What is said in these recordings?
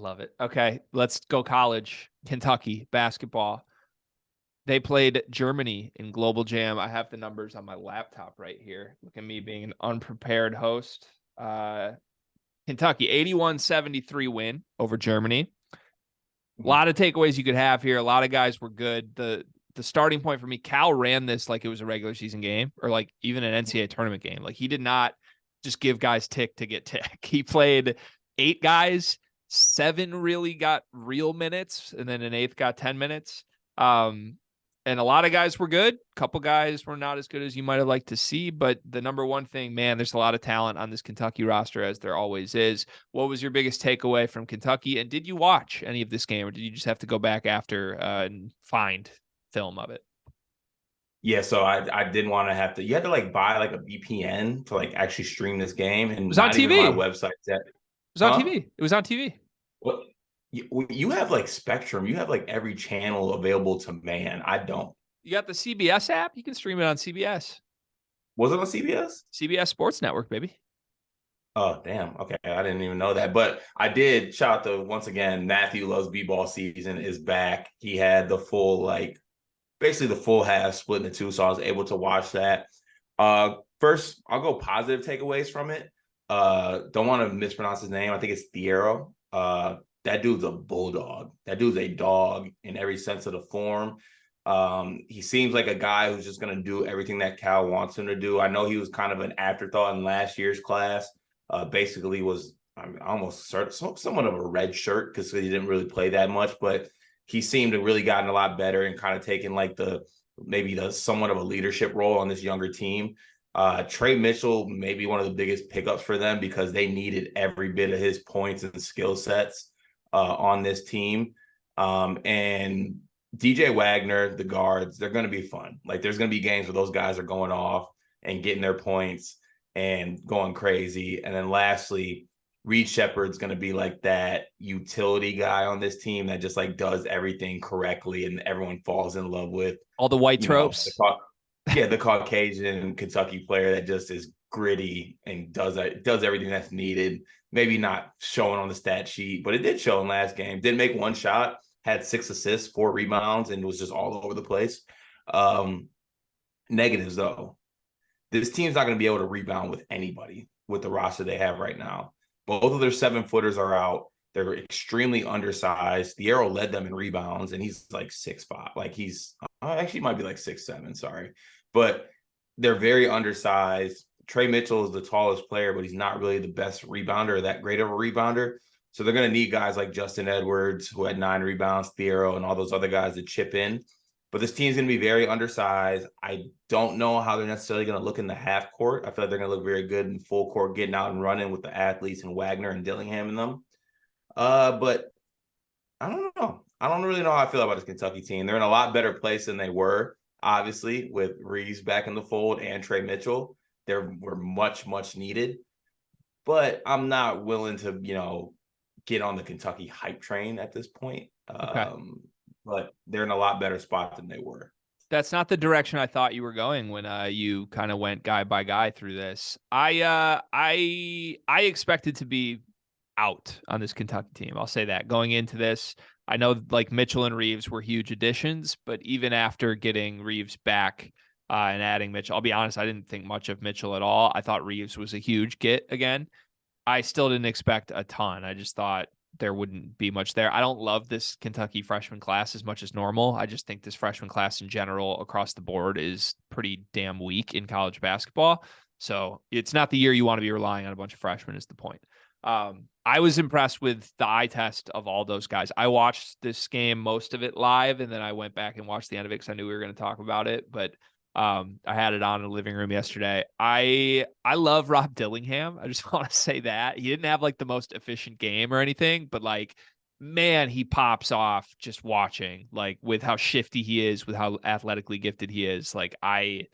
love it. Okay, let's go college. Kentucky basketball. They played Germany in Global Jam. I have the numbers on my laptop right here. Look at me being an unprepared host. Kentucky, 81-73 win over Germany. A lot of takeaways you could have here. A lot of guys were good. The starting point for me, Cal ran this like it was a regular season game or like even an NCAA tournament game. Like he did not just give guys tick to get tick. He played 8 guys, 7 really got real minutes, and then an 8th got 10 minutes. And a lot of guys were good. A couple guys were not as good as you might have liked to see. But the number one thing, man, there's a lot of talent on this Kentucky roster, as there always is. What was your biggest takeaway from Kentucky? And did you watch any of this game, or did you just have to go back after and find film of it? Yeah, so I didn't want to have to. You had to like buy like a VPN to like actually stream this game, and It was on not even TV. my It website. That was on huh? TV. It was on TV. What? You have like Spectrum. You have like every channel available to man. I don't. You got the CBS app. You can stream it on CBS. Was it on CBS? CBS Sports Network, baby. Oh, damn. Okay. I didn't even know that. But I did shout out to, once again, Matthew Love's B-ball season is back. He had the full, like, basically the full half split into two. So I was able to watch that. First, I'll go positive takeaways from it. Don't want to mispronounce his name. I think it's Thiero. That dude's a bulldog. That dude's a dog in every sense of the form. He seems like a guy who's just going to do everything that Cal wants him to do. I know he was kind of an afterthought in last year's class. Basically was almost somewhat of a red shirt because he didn't really play that much, but he seemed to really gotten a lot better and kind of taken like maybe the somewhat of a leadership role on this younger team. Trey Mitchell may be one of the biggest pickups for them because they needed every bit of his points and skill sets on this team. And DJ Wagner, the guards, they're going to be fun. Like there's going to be games where those guys are going off and getting their points and going crazy. And then lastly, Reed Shepherd's going to be like that utility guy on this team that just like does everything correctly and everyone falls in love with. All the white tropes. The Caucasian Kentucky player that just is gritty and does everything that's needed. Maybe not showing on the stat sheet, but it did show in last game. Didn't make one shot, had 6 assists, 4 rebounds, and was just all over the place. Negatives though. This team's not going to be able to rebound with anybody with the roster they have right now. Both of their 7-footers are out. They're extremely undersized. The Arrow led them in rebounds, and he's like 6'5". Like he's actually might be like 6'7", sorry. But they're very undersized. Trey Mitchell is the tallest player, but he's not really the best rebounder or that great of a rebounder. So they're going to need guys like Justin Edwards, who had 9 rebounds, Thiero, and all those other guys to chip in. But this team's going to be very undersized. I don't know how they're necessarily going to look in the half court. I feel like they're going to look very good in full court, getting out and running with the athletes and Wagner and Dillingham in them. But I don't know. I don't really know how I feel about this Kentucky team. They're in a lot better place than they were, obviously, with Reeves back in the fold and Trey Mitchell. They were much, much needed. But I'm not willing to, get on the Kentucky hype train at this point. Okay. But they're in a lot better spot than they were. That's not the direction I thought you were going when you kind of went guy by guy through this. I expected to be out on this Kentucky team. I'll say that going into this. I know like Mitchell and Reeves were huge additions, but even after getting Reeves back and adding Mitchell, I'll be honest, I didn't think much of Mitchell at all. I thought Reeves was a huge get again. I still didn't expect a ton. I just thought there wouldn't be much there. I don't love this Kentucky freshman class as much as normal. I just think this freshman class in general across the board is pretty damn weak in college basketball. So it's not the year you want to be relying on a bunch of freshmen is the point. I was impressed with the eye test of all those guys. I watched this game, most of it live, and then I went back and watched the end of it because I knew we were going to talk about it. But I had it on in the living room yesterday. I love Rob Dillingham. I just want to say that he didn't have like the most efficient game or anything, but like, man, he pops off just watching, like with how shifty he is, with how athletically gifted he is. Like I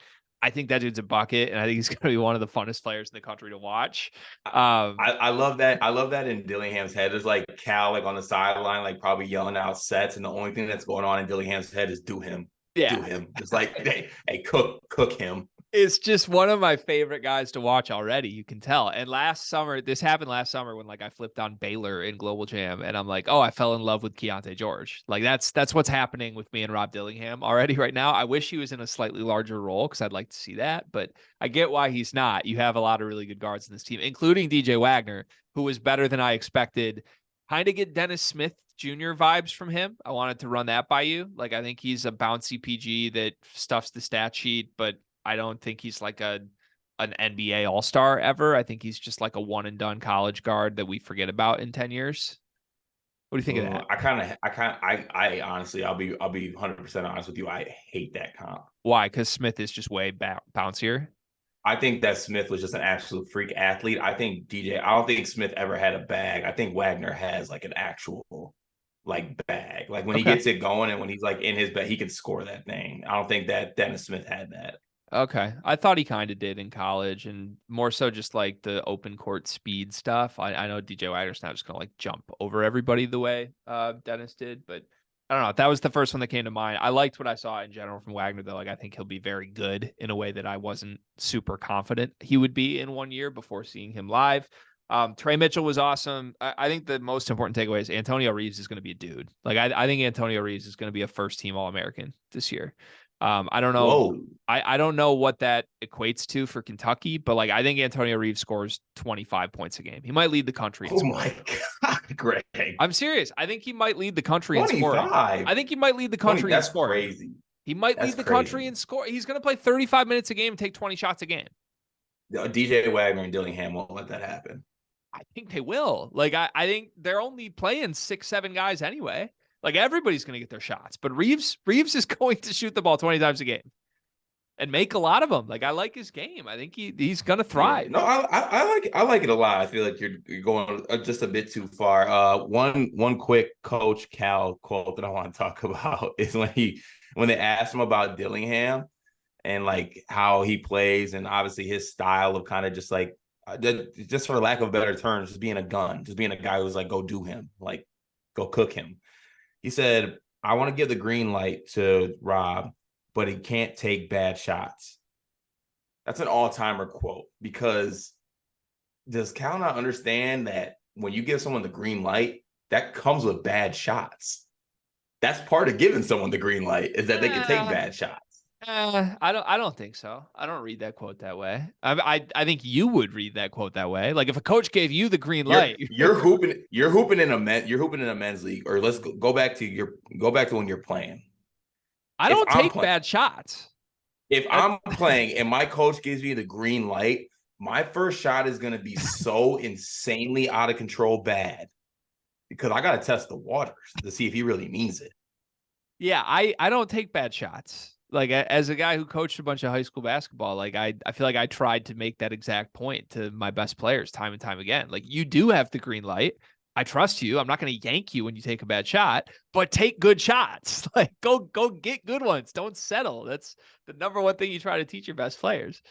think that dude's a bucket, and I think he's going to be one of the funnest players in the country to watch. I love that. I love that in Dillingham's head. There's like Cal like on the sideline, like probably yelling out sets, and the only thing that's going on in Dillingham's head is do him. Yeah. Do him. Just like hey, cook him. It's just one of my favorite guys to watch already. You can tell. And this happened last summer when like I flipped on Baylor in Global Jam, and I'm like, oh, I fell in love with Keontae George. Like that's what's happening with me and Rob Dillingham already right now. I wish he was in a slightly larger role because I'd like to see that, but I get why he's not. You have a lot of really good guards in this team, including DJ Wagner, who was better than I expected. Kind of get Dennis Smith Jr. vibes from him. I wanted to run that by you. Like I think he's a bouncy PG that stuffs the stat sheet, but I don't think he's like an NBA all-star ever. I think he's just like a one and done college guard that we forget about in 10 years. What do you think of that? I honestly, I'll be 100% honest with you. I hate that comp. Why? Because Smith is just way bouncier. I think that Smith was just an absolute freak athlete. I don't think Smith ever had a bag. I think Wagner has like an actual like bag. Like when he gets it going and when he's like in his bag, he can score that thing. I don't think that Dennis Smith had that. Okay. I thought he kind of did in college, and more so just like the open court speed stuff. I know DJ Wagner's not just going to like jump over everybody the way Dennis did, but I don't know. That was the first one that came to mind. I liked what I saw in general from Wagner, though. Like, I think he'll be very good in a way that I wasn't super confident he would be in 1 year before seeing him live. Trey Mitchell was awesome. I think the most important takeaway is Antonio Reeves is going to be a dude. Like, I think Antonio Reeves is going to be a first team All-American this year. I don't know. Whoa. I don't know what that equates to for Kentucky, but like I think Antonio Reeves scores 25 points a game. He might lead the country in scoring. My God, Greg. I'm serious. I think he might lead the country in 25. scoring. I think he might lead the country in scoring. That's crazy. He might lead the country in score. He's going to play 35 minutes a game and take 20 shots a game. DJ Wagner and Dillingham won't let that happen. I think they will. Like I think they're only playing 6-7 guys anyway. Like everybody's going to get their shots, but Reeves is going to shoot the ball 20 times a game and make a lot of them. Like I like his game. I think he's going to thrive. Yeah. No, I like it a lot. I feel like you're going just a bit too far. One quick Coach Cal quote that I want to talk about is when they asked him about Dillingham and like how he plays and obviously his style of kind of just like just for lack of better terms, just being a gun, just being a guy who's like go do him, like go cook him. He said, I want to give the green light to Rob, but he can't take bad shots. That's an all-timer quote because does Cal not understand that when you give someone the green light, that comes with bad shots? That's part of giving someone the green light is that they can take bad shots. I don't think so. I don't read that quote that way. I think you would read that quote that way. Like if a coach gave you the green light, you're hooping in a men's league, or let's go back to when you're playing. I don't take bad shots. If I'm playing and my coach gives me the green light, my first shot is going to be so insanely out of control bad because I got to test the waters to see if he really means it. Yeah, I don't take bad shots. Like as a guy who coached a bunch of high school basketball, like I feel like I tried to make that exact point to my best players time and time again. Like you do have the green light. I trust you. I'm not going to yank you when you take a bad shot, but take good shots. Like go get good ones. Don't settle. That's the number one thing you try to teach your best players.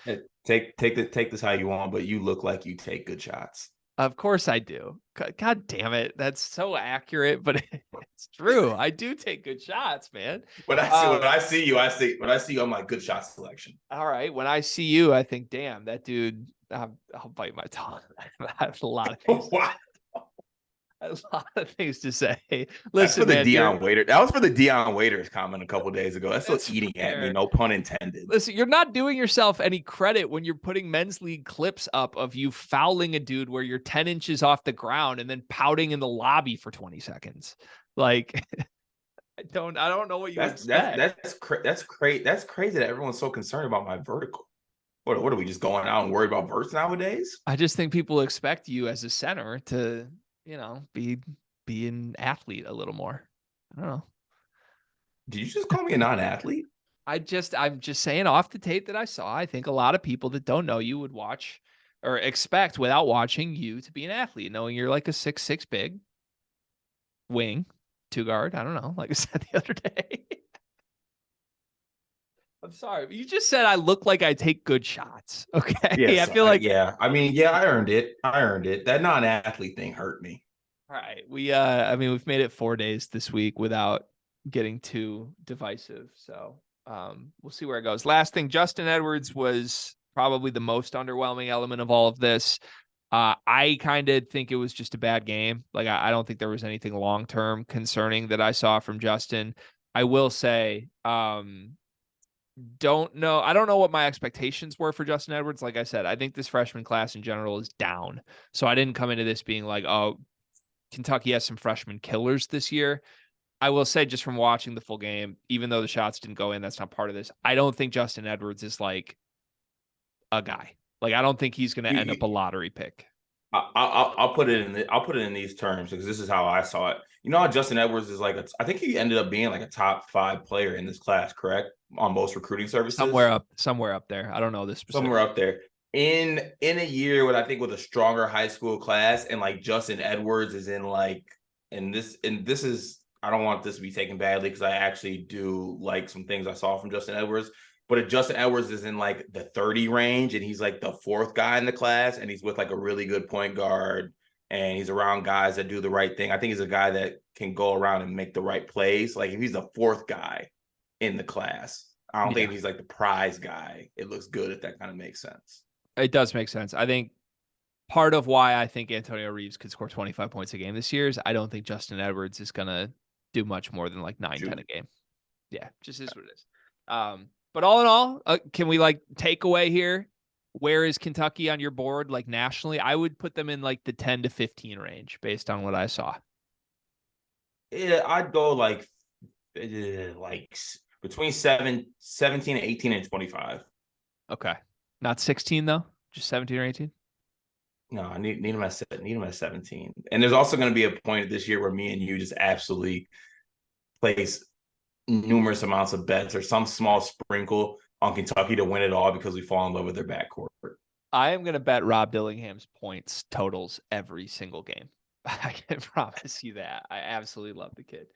Take this how you want, but you look like you take good shots. Of course I do. God damn it. That's so accurate, but it's true. I do take good shots, man. When I see you, I'm like good shot selection. All right. When I see you, I think, damn, that dude, I'll bite my tongue. I have a lot of things. A lot of things to say. Listen, that's for the Deion Waiters. That was for the Deion Waiters comment a couple days ago. That's still eating fair. At me, no pun intended. Listen, you're not doing yourself any credit when you're putting men's league clips up of you fouling a dude where you're 10 inches off the ground and then pouting in the lobby for 20 seconds. Like, I don't know what you expect. That's crazy. That's crazy that everyone's so concerned about my vertical. What are we just going out and worried about verts nowadays? I just think people expect you as a center to, be an athlete a little more. I don't know. Did you just call me a non-athlete? I'm just saying off the tape that I saw, I think a lot of people that don't know you would watch or expect without watching you to be an athlete, knowing you're like a 6'6" big wing, 2-guard. I don't know. Like I said the other day. I'm sorry, but you just said I look like I take good shots. Okay. Yes, I feel like I earned it. That non-athlete thing hurt me. All right. We've made it 4 days this week without getting too divisive. So We'll see where it goes. Last thing, Justin Edwards was probably the most underwhelming element of all of this. I kind of think it was just a bad game. Like I don't think there was anything long term concerning that I saw from Justin. I will say, don't know. I don't know what my expectations were for Justin Edwards. Like I said, I think this freshman class in general is down. So I didn't come into this being like, oh, Kentucky has some freshman killers this year. I will say, just from watching the full game, even though the shots didn't go in, that's not part of this. I don't think Justin Edwards is like a guy. Like I don't think he's going to end up a lottery pick. I'll put it I'll put it in these terms because this is how I saw it. You know how Justin Edwards is like I think he ended up being like a top 5 player in this class, correct? On most recruiting services. Somewhere up there. I don't know this specific. Somewhere up there. In a year with I think with a stronger high school class, and like Justin Edwards is in like and this is I don't want this to be taken badly because I actually do like some things I saw from Justin Edwards. But if Justin Edwards is in like the 30 range and he's like the 4th guy in the class and he's with like a really good point guard and he's around guys that do the right thing, I think he's a guy that can go around and make the right plays. Like if he's the 4th guy in the class, I don't think if he's like the prize guy, it looks good if that kind of makes sense. It does make sense. I think part of why I think Antonio Reeves could score 25 points a game this year is I don't think Justin Edwards is going to do much more than like 9-10 a game. Yeah, just is what it is. But all in all, can we like take away here? Where is Kentucky on your board? Like nationally, I would put them in like the 10 to 15 range based on what I saw. Yeah, I'd go like between 17 and 18 and 25. Okay. Not 16 though, just 17 or 18. No, I need him at 17. And there's also going to be a point this year where me and you just absolutely place numerous amounts of bets or some small sprinkle on Kentucky to win it all because we fall in love with their backcourt. I am going to bet Rob Dillingham's points totals every single game. I can promise you that. I absolutely love the kid.